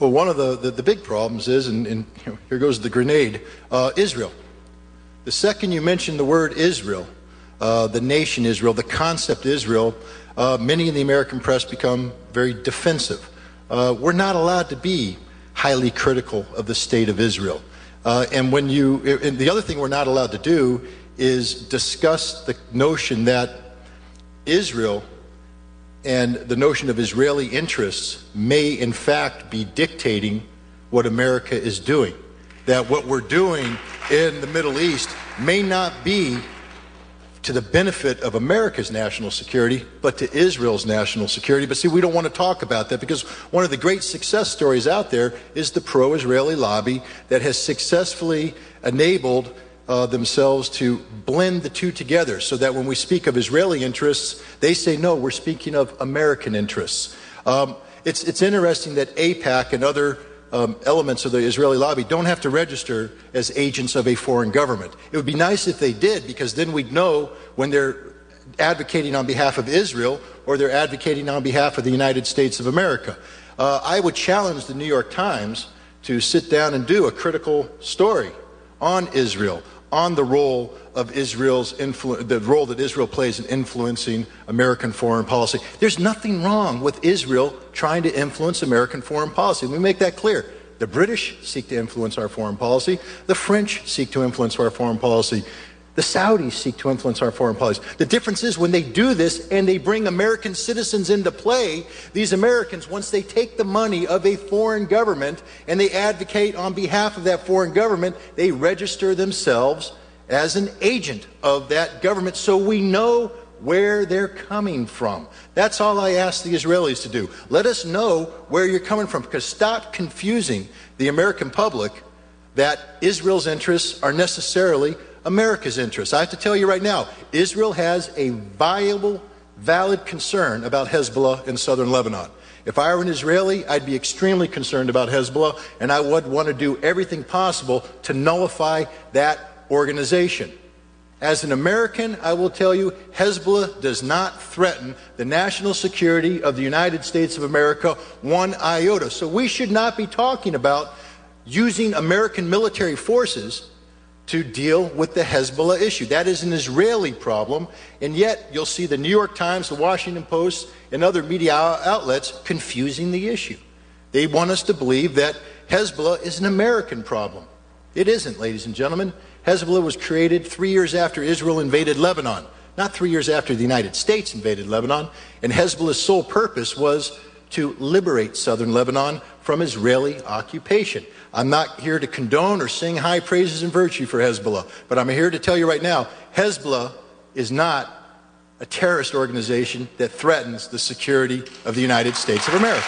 Well, one of the big problems is, and here goes the grenade, Israel. The second you mention the word Israel, the nation Israel, the concept Israel, many in the American press become very defensive. We're not allowed to be highly critical of the state of Israel. And the other thing we're not allowed to do is discuss the notion that Israel and the notion of Israeli interests may in fact be dictating what America is doing. That what we're doing in the Middle East may not be to the benefit of America's national security, but to Israel's national security. But see, we don't want to talk about that because one of the great success stories out there is the pro-Israeli lobby that has successfully enabled themselves to blend the two together so that when we speak of Israeli interests, they say, no, we're speaking of American interests. It's interesting that AIPAC and other elements of the Israeli lobby don't have to register as agents of a foreign government. It would be nice if they did, because then we'd know when they're advocating on behalf of Israel or they're advocating on behalf of the United States of America. I would challenge the New York Times to sit down and do a critical story on Israel, on the role of the role that Israel plays in influencing American foreign policy. There's nothing wrong with Israel trying to influence American foreign policy. Let me make that clear. The British seek to influence our foreign policy. The French seek to influence our foreign policy. The Saudis seek to influence our foreign policy. The difference is when they do this and they bring American citizens into play, these Americans, once they take the money of a foreign government and they advocate on behalf of that foreign government, they register themselves as an agent of that government so we know where they're coming from. That's all I ask the Israelis to do. Let us know where you're coming from, because stop confusing the American public that Israel's interests are necessarily America's interests. I have to tell you right now, Israel has a viable, valid concern about Hezbollah in southern Lebanon. If I were an Israeli, I'd be extremely concerned about Hezbollah, and I would want to do everything possible to nullify that organization. As an American, I will tell you, Hezbollah does not threaten the national security of the United States of America one iota. So we should not be talking about using American military forces to deal with the Hezbollah issue. That is an Israeli problem, and yet you'll see the New York Times, the Washington Post, and other media outlets confusing the issue. They want us to believe that Hezbollah is an American problem. It isn't, ladies and gentlemen. Hezbollah was created 3 years after Israel invaded Lebanon, not 3 years after the United States invaded Lebanon, and Hezbollah's sole purpose was to liberate southern Lebanon from Israeli occupation. I'm not here to condone or sing high praises and virtue for Hezbollah, but I'm here to tell you right now, Hezbollah is not a terrorist organization that threatens the security of the United States of America.